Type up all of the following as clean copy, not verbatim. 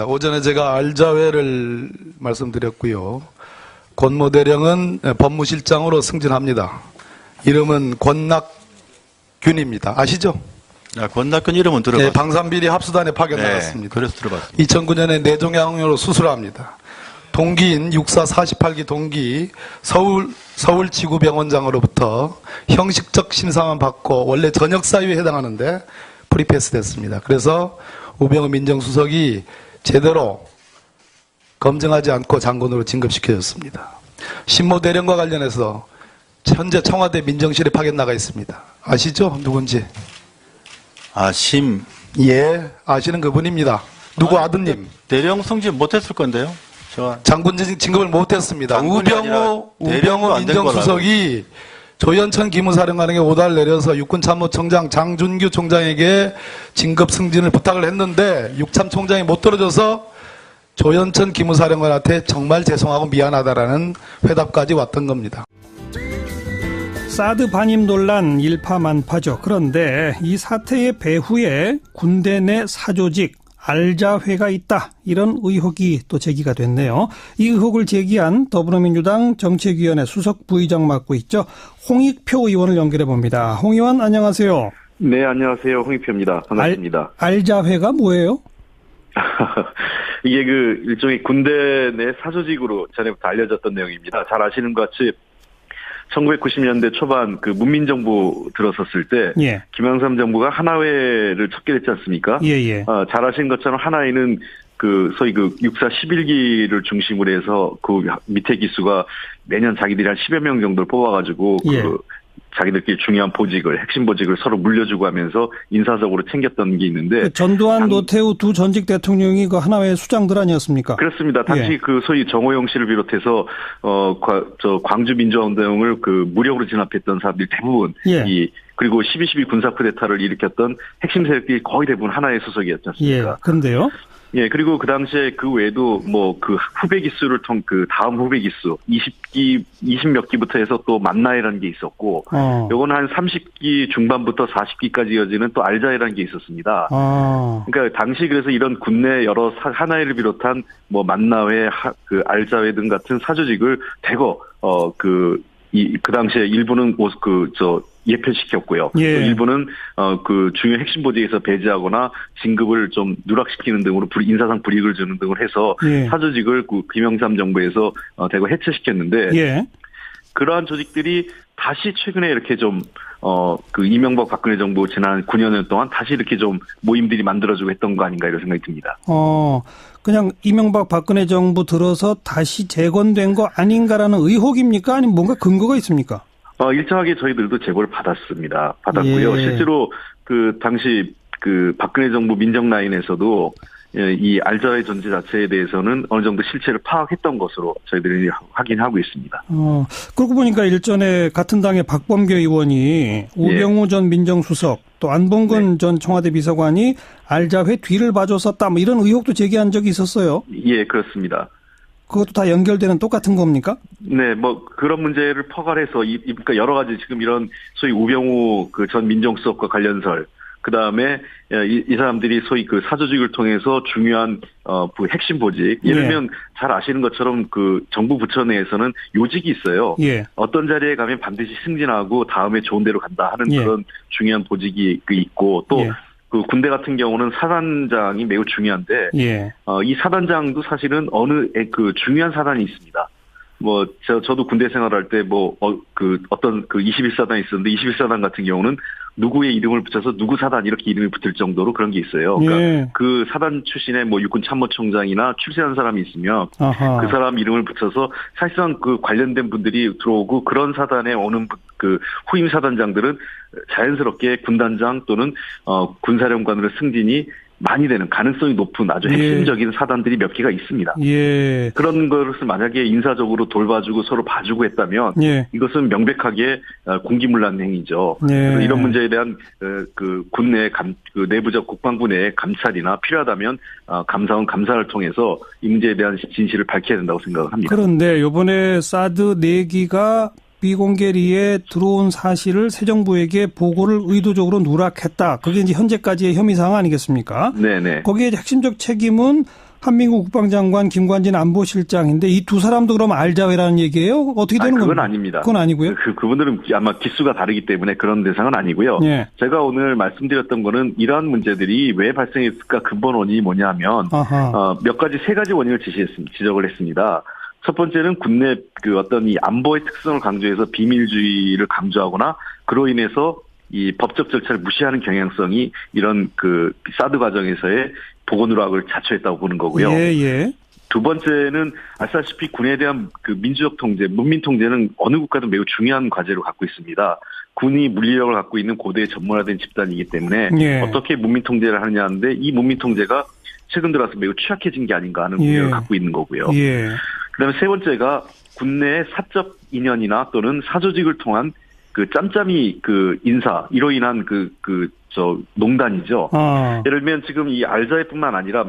오전에 제가 알자회를 말씀드렸고요. 권모 대령은 법무실장으로 승진합니다. 이름은 권낙균입니다. 아시죠? 권낙균 이름은 들어봤습니다. 네, 방산비리 합수단에 파견 나갔습니다. 그래서 들어봤습니다. 2009년에 뇌종양으로 수술합니다. 동기인 육사 48기 동기 서울지구병원장으로부터 형식적 심사만 받고 원래 전역사유에 해당하는데 프리패스 됐습니다. 그래서 우병우 민정수석이 제대로 검증하지 않고 장관으로 진급시켜졌습니다. 신모 대령과 관련해서 현재 청와대 민정실에 파견 나가 있습니다. 아시죠? 누군지? 예, 아시는 그분입니다. 누구 아드님? 대령 승진 못했을 건데요. 장군 진급을 못했습니다. 우병우 민정수석이 조현천 기무사령관에게 오다를 내려서 육군참모총장 장준규 총장에게 진급 승진을 부탁을 했는데 육참 총장이 못 들어줘서 조현천 기무사령관한테 정말 죄송하고 미안하다라는 회답까지 왔던 겁니다. 사드 반입 논란 일파만파죠. 그런데 이 사태의 배후에 군대 내 사조직 알자회가 있다, 이런 의혹이 또 제기가 됐네요. 이 의혹을 제기한 더불어민주당 정책위원회 수석 부의장 맡고 있죠, 홍익표 의원을 연결해 봅니다. 홍 의원 안녕하세요. 네, 안녕하세요. 홍익표입니다. 반갑습니다. 알자회가 뭐예요? 이게 일종의 군대 내 사조직으로 전에부터 알려졌던 내용입니다. 잘 아시는 것 같이 1990년대 초반 문민정부 들어섰을 때, 예. 김영삼 정부가 하나회를 척결 했지 않습니까? 예. 잘 아시는 것처럼 하나회는 소위 육사 11기를 중심으로 해서 밑에 기수가 매년 자기들이 한 10여 명 정도를 뽑아가지고 예. 자기들끼리 중요한 보직을, 핵심 보직을 서로 물려주고 하면서 인사적으로 챙겼던 게 있는데. 전두환, 노태우 두 전직 대통령이 하나회 수장들 아니었습니까? 그렇습니다. 당시 소위 정호영 씨를 비롯해서, 광주 민주화운동을 무력으로 진압했던 사람들이 대부분, 예. 그리고 12.12 군사쿠데타를 일으켰던 핵심 세력들이 거의 대부분 하나의 소속이었지 않습니까? 예. 그런데요? 예, 그리고 그 당시에 외에도 후배 기수를 다음 후배 기수, 20몇 기부터 해서 또 만나회라는 게 있었고, 요거는 한 30기 중반부터 40기까지 이어지는 또 알자회라는 게 있었습니다. 그러니까 당시 그래서 이런 군내 여러 하나회를 비롯한 만나회, 알자회 등 같은 사조직을 대거, 그 당시에 일부는 예편시켰고요. 예. 일부는 중요 핵심 보직에서 배제하거나 진급을 좀 누락시키는 등으로 인사상 불이익을 주는 등을 해서, 예. 사조직을 김영삼 정부에서 대거 해체시켰는데, 예. 그러한 조직들이 다시 최근에 이렇게 이명박 박근혜 정부 지난 9년 동안 다시 이렇게 모임들이 만들어지고 했던 거 아닌가 이런 생각이 듭니다. 그냥 이명박 박근혜 정부 들어서 다시 재건된 거 아닌가라는 의혹입니까? 아니면 뭔가 근거가 있습니까? 일정하게 저희들도 제보를 받았고요. 예. 실제로 당시 박근혜 정부 민정 라인에서도 이 알자회 존재 자체에 대해서는 어느 정도 실체를 파악했던 것으로 저희들이 확인하고 있습니다. 그러고 보니까 일전에 같은 당의 박범계 의원이 우병우 전 민정수석, 또 안봉근 전 청와대 비서관이 알자회 뒤를 봐줬었다, 이런 의혹도 제기한 적이 있었어요. 예, 그렇습니다. 그것도 다 연결되는 똑같은 겁니까? 네, 그런 문제를 포괄해서, 그러니까 여러 가지 지금 이런 소위 우병우 전 민정수석과 관련설, 그 다음에 이 사람들이 소위 사조직을 통해서 중요한 핵심 보직, 예를 들면 잘 아시는 것처럼 정부 부처 내에서는 요직이 있어요. 예. 어떤 자리에 가면 반드시 승진하고 다음에 좋은 데로 간다 하는 그런 중요한 보직이 있고, 또 군대 같은 경우는 사단장이 매우 중요한데, 이 사단장도 사실은 중요한 사단이 있습니다. 저도 군대 생활할 때 어떤 21사단이 있었는데, 21사단 같은 경우는 누구의 이름을 붙여서 누구 사단 이렇게 이름이 붙을 정도로 그런 게 있어요. 그러니까 그 사단 출신의 육군 참모총장이나 출세한 사람이 있으면 그 사람 이름을 붙여서 사실상 관련된 분들이 들어오고, 그런 사단에 오는 후임 사단장들은 자연스럽게 군단장 또는 군사령관으로 승진이 많이 되는 가능성이 높은 아주 핵심적인 사단들이 몇 개가 있습니다. 예. 그런 것을 만약에 인사적으로 돌봐주고 서로 봐주고 했다면, 이것은 명백하게 공기문란 행위죠. 그래서 이런 문제에 대한 군내 내부적 국방부 내의 감찰이나 필요하다면 감사원 감사를 통해서 이 문제에 대한 진실을 밝혀야 된다고 생각을 합니다. 그런데 이번에 사드 4기가 비공개리에 들어온 사실을 새 정부에게 보고를 의도적으로 누락했다. 그게 이제 현재까지의 혐의 사항 아니겠습니까? 네네. 거기에 핵심적 책임은 한민구 국방장관, 김관진 안보실장인데 이 두 사람도 그럼 알자회라는 얘기예요? 어떻게 되는 겁니까? 그건 아닙니다. 그건 아니고요. 그분들은 아마 기수가 다르기 때문에 그런 대상은 아니고요. 예. 제가 오늘 말씀드렸던 거는 이러한 문제들이 왜 발생했을까 근본 원인이 뭐냐면 세 가지 원인을 지적을 했습니다. 첫 번째는 국내 어떤 이 안보의 특성을 강조해서 비밀주의를 강조하거나 그로 인해서 이 법적 절차를 무시하는 경향성이 이런 사드 과정에서의 보고 누락을 자초했다고 보는 거고요. 예, 예. 두 번째는 아시다시피 군에 대한 민주적 통제, 문민 통제는 어느 국가도 매우 중요한 과제로 갖고 있습니다. 군이 물리력을 갖고 있는 고도의 전문화된 집단이기 때문에 예. 어떻게 문민 통제를 하느냐 하는데 이 문민 통제가 최근 들어서 매우 취약해진 게 아닌가 하는 우려를 갖고 있는 거고요. 예. 그다음에 세 번째가 군내의 사적 인연이나 또는 사조직을 통한 짬짬이 인사, 이로 인한 농단이죠. 예를 들면 지금 이 알자회뿐만 아니라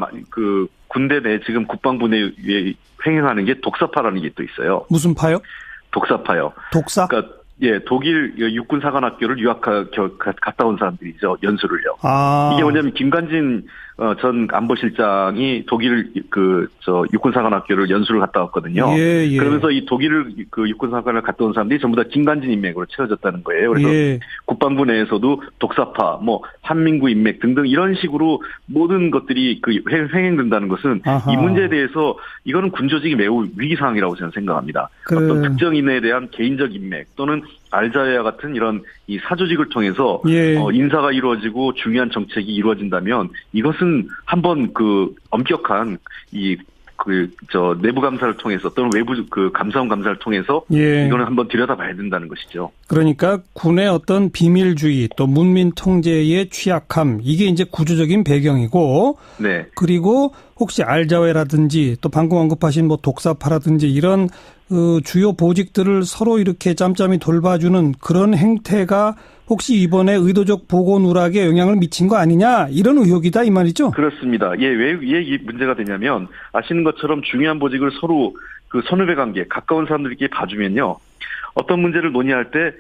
군대 내 지금 국방부 내에 횡행하는 게 독사파라는 게 또 있어요. 무슨 파요? 독사파요. 독사? 그러니까 독일 육군사관학교를 갔다 온 사람들이죠. 연수를요. 이게 뭐냐면 김관진 전 안보실장이 독일 육군사관학교를 연수를 갔다 왔거든요. 예, 예. 그러면서 이 독일 육군사관을 갔다 온 사람들이 전부 다 김관진 인맥으로 채워졌다는 거예요. 그래서 예. 국방부 내에서도 독사파, 한민구 인맥 등등 이런 식으로 모든 것들이 횡행된다는 것은 이 문제에 대해서 이거는 군조직이 매우 위기 상황이라고 저는 생각합니다. 어떤 특정인에 대한 개인적 인맥 또는 알자회와 같은 이런 이 사조직을 통해서 예. 인사가 이루어지고 중요한 정책이 이루어진다면 이것은 한번 엄격한 내부 감사를 통해서 또는 외부 감사원 감사를 통해서 예. 이거는 한번 들여다봐야 된다는 것이죠. 그러니까 군의 어떤 비밀주의 또 문민 통제의 취약함 이게 이제 구조적인 배경이고 네. 그리고 혹시 알자회라든지 또 방금 언급하신 독사파라든지 이런 주요 보직들을 서로 이렇게 짬짬이 돌봐주는 그런 행태가 혹시 이번에 의도적 보고 누락에 영향을 미친 거 아니냐 이런 의혹이다 이 말이죠? 그렇습니다. 왜 이 문제가 되냐면 아시는 것처럼 중요한 보직을 서로 선후배 관계 가까운 사람들끼리 봐주면요. 어떤 문제를 논의할 때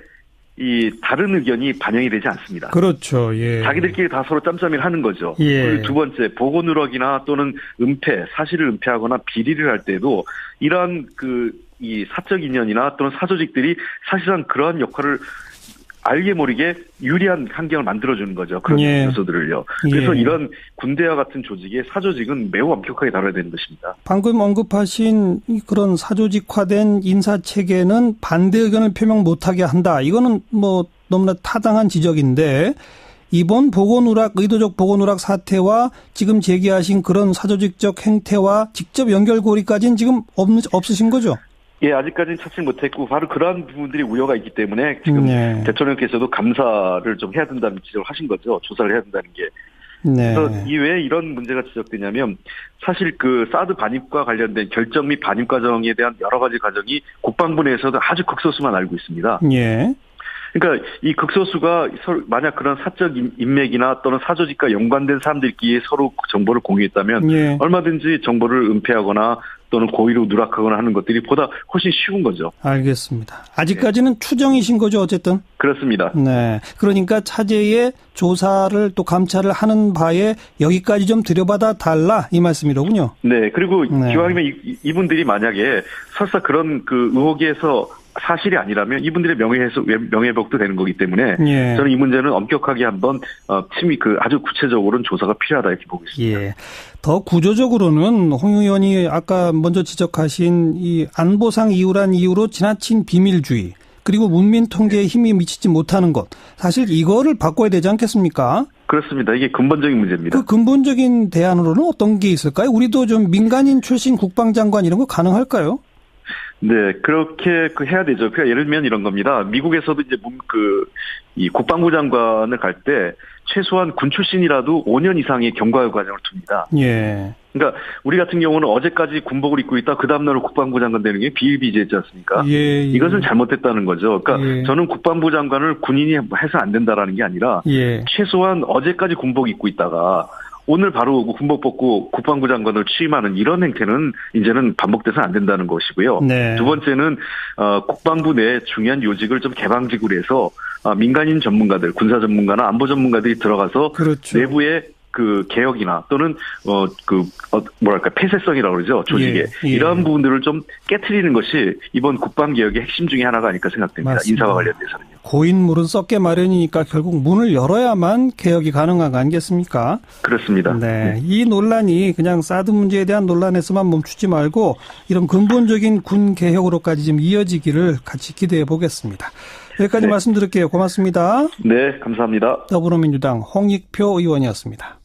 이 다른 의견이 반영이 되지 않습니다. 그렇죠. 예. 자기들끼리 다 서로 짬짬이를 하는 거죠. 예. 그리고 두 번째 보고 누락이나 또는 사실을 은폐하거나 비리를 할 때도 이러한 이 사적 인연이나 또는 사조직들이 사실상 그러한 역할을 알게 모르게 유리한 환경을 만들어주는 거죠. 그런 예. 요소들을요. 그래서 이런 군대와 같은 조직의 사조직은 매우 엄격하게 다뤄야 되는 것입니다. 방금 언급하신 그런 사조직화된 인사체계는 반대 의견을 표명 못하게 한다. 이거는 너무나 타당한 지적인데 이번 의도적 보고누락 사태와 지금 제기하신 그런 사조직적 행태와 직접 연결고리까지는 지금 없으신 거죠? 예, 아직까지는 찾지 못했고 바로 그러한 부분들이 우려가 있기 때문에 지금 대통령께서도 감사를 좀 해야 된다는 지적을 하신 거죠. 조사를 해야 된다는 게. 그래서 왜 이런 문제가 지적되냐면 사실 사드 반입과 관련된 결정 및 반입 과정에 대한 여러 가지 과정이 국방부 내에서도 아주 극소수만 알고 있습니다. 예. 그러니까 이 극소수가 만약 그런 사적 인맥이나 또는 사조직과 연관된 사람들끼리 서로 정보를 공유했다면 얼마든지 정보를 은폐하거나 또는 고의로 누락하거나 하는 것들이 보다 훨씬 쉬운 거죠. 알겠습니다. 아직까지는 추정이신 거죠, 어쨌든? 그렇습니다. 네. 그러니까 차제의 조사를 또 감찰을 하는 바에 여기까지 좀 들여받아 달라 이 말씀이로군요. 네. 그리고 기왕이면 이분들이 만약에 설사 그런 의혹에서 사실이 아니라면 이분들의 명예회복도 되는 거기 때문에 저는 이 문제는 엄격하게 한번 아주 구체적으로는 조사가 필요하다 이렇게 보고 있습니다. 예. 더 구조적으로는 홍 의원이 아까 먼저 지적하신 이 안보상 이유란 이유로 지나친 비밀주의 그리고 문민 통제에 힘이 미치지 못하는 것 사실 이거를 바꿔야 되지 않겠습니까? 그렇습니다. 이게 근본적인 문제입니다. 그 근본적인 대안으로는 어떤 게 있을까요? 우리도 좀 민간인 출신 국방장관 이런 거 가능할까요? 네, 그렇게 해야 되죠. 그러니까 예를 들면 이런 겁니다. 미국에서도 이제 이 국방부 장관을 갈 때 최소한 군 출신이라도 5년 이상의 경과 과정을 둡니다. 예. 그러니까 우리 같은 경우는 어제까지 군복을 입고 있다 그 다음날 국방부 장관 되는 게 비일비재했지 않습니까? 예. 이것은 잘못됐다는 거죠. 그러니까 저는 국방부 장관을 군인이 해서 안 된다라는 게 아니라 최소한 어제까지 군복 입고 있다가 오늘 바로 군복 벗고 국방부 장관을 취임하는 이런 행태는 이제는 반복돼서는 안 된다는 것이고요. 두 번째는 국방부 내 중요한 요직을 좀 개방직으로 해서 민간인 전문가들, 군사 전문가나 안보 전문가들이 들어가서 내부에 그 개혁이나 또는 뭐랄까 폐쇄성이라고 그러죠, 조직의 예. 이러한 부분들을 좀 깨트리는 것이 이번 국방개혁의 핵심 중에 하나가 아닐까 생각됩니다. 맞습니다. 인사와 관련돼서는요. 고인물은 썩게 마련이니까 결국 문을 열어야만 개혁이 가능한 거 아니겠습니까? 그렇습니다. 네. 이 논란이 그냥 사드 문제에 대한 논란에서만 멈추지 말고 이런 근본적인 군 개혁으로까지 좀 이어지기를 같이 기대해 보겠습니다. 여기까지 네. 말씀드릴게요. 고맙습니다. 네, 감사합니다. 더불어민주당 홍익표 의원이었습니다.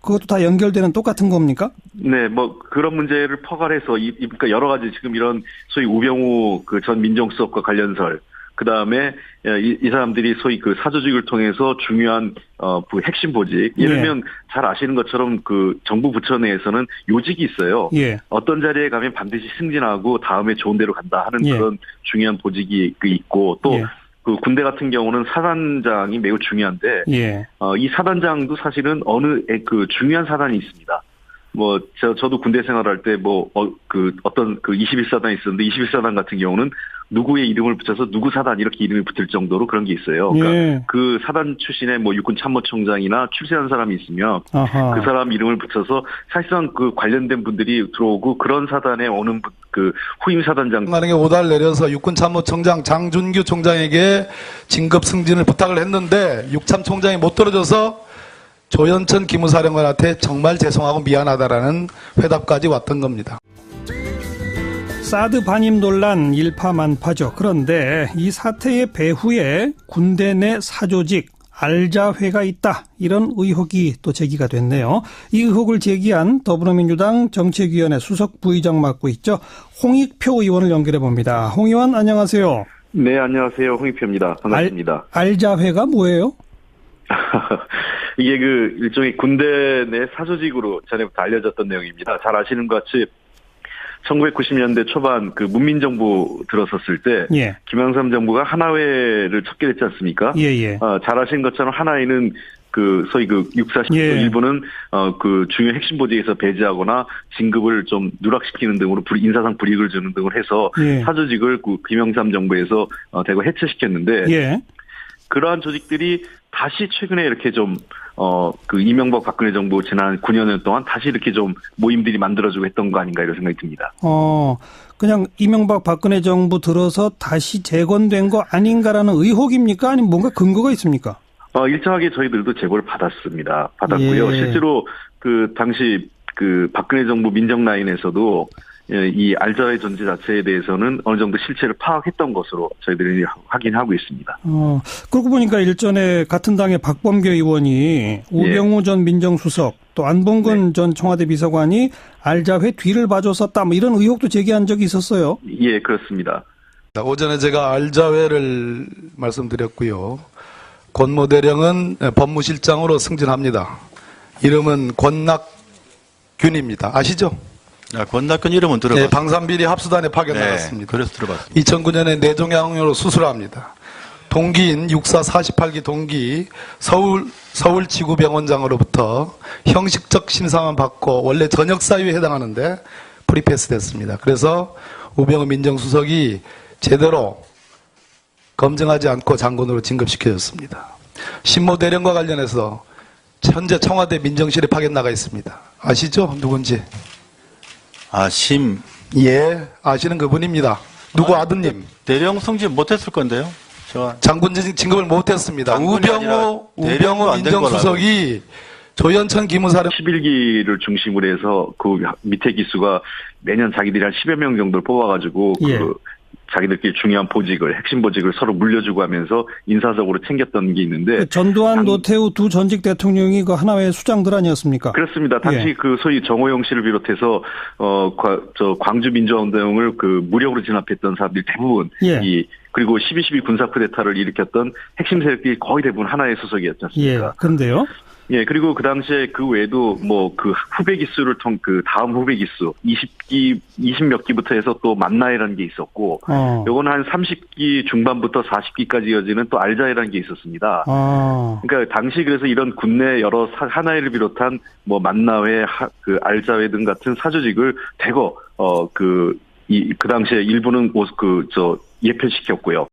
그것도 다 연결되는 똑같은 겁니까? 네, 뭐 그런 문제를 포괄해서 그러니까 여러 가지 지금 이런 소위 우병우 그 전 민정수석과 관련설, 그 다음에 이 사람들이 소위 그 사조직을 통해서 중요한 그 핵심 보직, 예를 들면 잘 아시는 것처럼 그 정부 부처 내에서는 요직이 있어요. 예. 어떤 자리에 가면 반드시 승진하고 다음에 좋은 데로 간다 하는 그런 중요한 보직이 있고 또 그 군대 같은 경우는 사단장이 매우 중요한데 이 사단장도 사실은 어느 그 중요한 사단이 있습니다. 뭐 저도 군대 생활할 때 어떤 그 21사단이 있었는데 21사단 같은 경우는 누구의 이름을 붙여서 누구 사단 이렇게 이름이 붙을 정도로 그런 게 있어요. 그러니까 그 사단 출신의 뭐 육군 참모총장이나 출세한 사람이 있으면 그 사람 이름을 붙여서 사실상 그 관련된 분들이 들어오고 그런 사단에 오는 그 후임 사단장 만약에 오달 내려서 육군 참모총장 장준규 총장에게 진급 승진을 부탁을 했는데 육참 총장이 못 들어줘서 조현천 기무사령관한테 정말 죄송하고 미안하다라는 회답까지 왔던 겁니다. 사드 반입 논란 일파만파죠. 그런데 이 사태의 배후에 군대 내 사조직 알자회가 있다. 이런 의혹이 또 제기가 됐네요. 이 의혹을 제기한 더불어민주당 정책위원회 수석 부의장 맡고 있죠. 홍익표 의원을 연결해 봅니다. 홍 의원 안녕하세요. 네, 안녕하세요. 홍익표입니다. 반갑습니다. 알자회가 뭐예요? 이게 그 일종의 군대 내 사조직으로 전에부터 알려졌던 내용입니다. 잘 아시는 것 같이 1990년대 초반 그 문민정부 들어섰을 때 김영삼 정부가 하나회를 척게 됐지 않습니까? 잘 아시는 것처럼 하나회는 그 소위 그 육사시 일부는 그 중요 핵심 보직에서 배제하거나 진급을 좀 누락시키는 등으로 인사상 불이익을 주는 등을 해서 사조직을 그 김영삼 정부에서 대거 해체시켰는데 그러한 조직들이 다시 최근에 이렇게 그 이명박 박근혜 정부 지난 9년 동안 다시 이렇게 좀 모임들이 만들어지고 했던 거 아닌가 이런 생각이 듭니다. 그냥 이명박 박근혜 정부 들어서 다시 재건된 거 아닌가라는 의혹입니까? 아니면 뭔가 근거가 있습니까? 일정하게 저희들도 제보를 받았고요. 실제로 그 당시 그 박근혜 정부 민정 라인에서도 이 알자회 존재 자체에 대해서는 어느 정도 실체를 파악했던 것으로 저희들이 확인하고 있습니다. 그러고 보니까 일전에 같은 당의 박범계 의원이 우병우 전 민정수석 또 안봉근 전 청와대 비서관이 알자회 뒤를 봐줬었다 뭐 이런 의혹도 제기한 적이 있었어요. 예, 그렇습니다. 오전에 제가 알자회를 말씀드렸고요. 권모 대령은 법무실장으로 승진합니다. 이름은 권낙균입니다. 아시죠? 권낙균 이름은 들어봤습니다. 네, 방산비리 합수단에 파견 나갔습니다. 그래서 들어봤습니다. 2009년에 뇌종양으로 수술합니다. 동기인 육사 48기 동기 서울지구병원장으로부터 형식적 심사만 받고 원래 전역사유에 해당하는데 프리패스 됐습니다. 그래서 우병우 민정수석이 제대로 검증하지 않고 장군으로 진급시켜졌습니다. 신모 대령과 관련해서 현재 청와대 민정실에 파견 나가 있습니다. 아시죠? 누군지? 예, 아시는 그분입니다. 누구 아드님? 대령 승진 못했을 건데요. 장군 진급을 못했습니다. 우병우 민정수석이 조현천 기무사령 11기를 중심으로 해서 그 밑에 기수가 매년 자기들이 한 10여 명 정도를 뽑아가지고 그 자기들끼리 중요한 보직을 핵심 보직을 서로 물려주고 하면서 인사적으로 챙겼던 게 있는데 전두환, 노태우 두 전직 대통령이 그 하나의 수장들 아니었습니까? 그렇습니다. 당시 그 소위 정호영 씨를 비롯해서 광주 민주화운동을 그 무력으로 진압했던 사람들이 대부분 그리고 12.12 군사 쿠데타를 일으켰던 핵심 세력들이 거의 대부분 하나의 소속이었지 않습니까? 그런데요? 그리고 그 당시에 그 외에도 뭐 그 후배 기수를 그 다음 후배 기수 20몇 기부터 해서 또 만나이라는 게 있었고 요거는 한 30기 중반부터 40기까지 이어지는 또 알자회라는 게 있었습니다. 그러니까 당시 그래서 이런 군내 여러 하나회를 비롯한 뭐 만나회, 그 알자회 등 같은 사조직을 대거 그 당시에 일부는 예폐시켰고요.